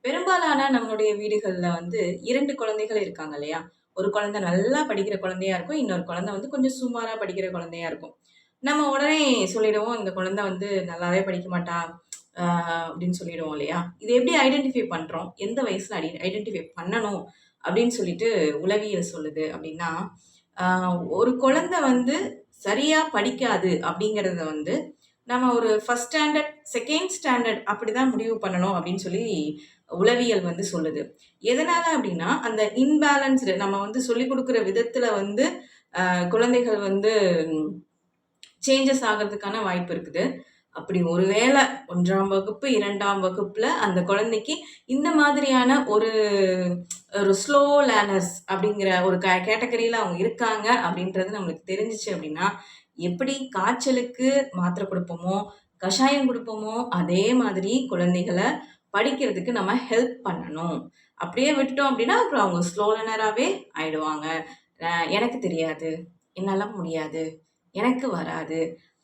பெரும்பாலான நம்மளுடைய வீடுகள்ல வந்து 2 குழந்தைகள் இருக்காங்க இல்லையா? ஒரு குழந்தை நல்லா படிக்கிற குழந்தையா இருக்கும். இன்னொரு குழந்தை வந்து கொஞ்சம் சுமாரா படிக்கிற குழந்தையா இருக்கும். நம்ம உடனே சொல்லிடுவோம், இந்த குழந்தை வந்து நல்லாவே படிக்க மாட்டா, அ அப்படின்னு சொல்லிடுவோம் இல்லையா? இத எப்படி ஐடென்டிஃபை பண்றோம்? எந்த வயசுல ஐடென்டிஃபை பண்ணணும் அப்படின்னு சொல்லிட்டு உளவியல் சொல்லுது அப்படின்னா, அ ஒரு குழந்தை வந்து சரியா படிக்காது அப்படிங்கிறத வந்து நம்ம ஒரு 1 ஸ்டாண்டர்ட், 2ண்ட் ஸ்டாண்டர்ட் அப்படிதான் முடிவு பண்ணணும் அப்படின்னு சொல்லி உளவியல் வந்து சொல்லுது. எதனால அப்படின்னா, அந்த இம்பேலன்ஸ்டு நம்ம வந்து சொல்லிக் குடுக்குற விதத்துல வந்து குழந்தைகள் வந்து சேஞ்சஸ் ஆகுறதுக்கான வாய்ப்பு இருக்குது. அப்படி ஒருவேள 1ஆம் வகுப்பு, 2ஆம் வகுப்புல அந்த குழந்தைக்கு இந்த மாதிரியான ஒரு ஒரு ஸ்லோ லேர்னர்ஸ் அப்படிங்கிற ஒரு கேட்டகரியில அவங்க இருக்காங்க அப்படின்றது நம்மளுக்கு தெரிஞ்சுச்சு அப்படின்னா, எப்படி காய்ச்சலுக்கு மாத்திரை குடுப்போமோ, கஷாயம் குடுப்போமோ, அதே மாதிரி குழந்தைகள படிக்கிறதுக்கு நம்ம ஹெல்ப் பண்ணணும். அப்படியே விட்டுட்டோம் அப்படின்னா, அப்புறம் அவங்க ஸ்லோ லேர்னராவே ஆயிடுவாங்க. அ எனக்கு தெரியாது, என்னால முடியாது, எனக்கு வராது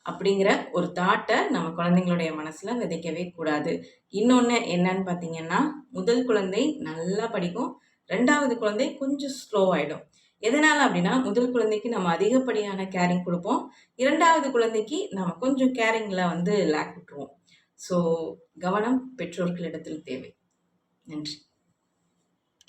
அப்படிங்கிற ஒரு தாட்ட நம்ம குழந்தைங்களுடைய மனசுல விதைக்கவே கூடாது. இன்னொன்னு என்னன்னு பார்த்தீங்கன்னா, முதல் குழந்தை நல்லா படிக்கும். 2வது குழந்தை கொஞ்சம் ஸ்லோ ஆயிடும். எதனால அப்படின்னா, முதல் குழந்தைக்கு நம்ம அதிகப்படியான கேரிங் குடுப்போம். 2வது குழந்தைக்கு நம்ம கொஞ்சம் கேரிங்ல வந்து லேக் விட்டுருவோம். ஸோ கவனம் பெற்றோர்களிடத்தில் தேவை. நன்றி.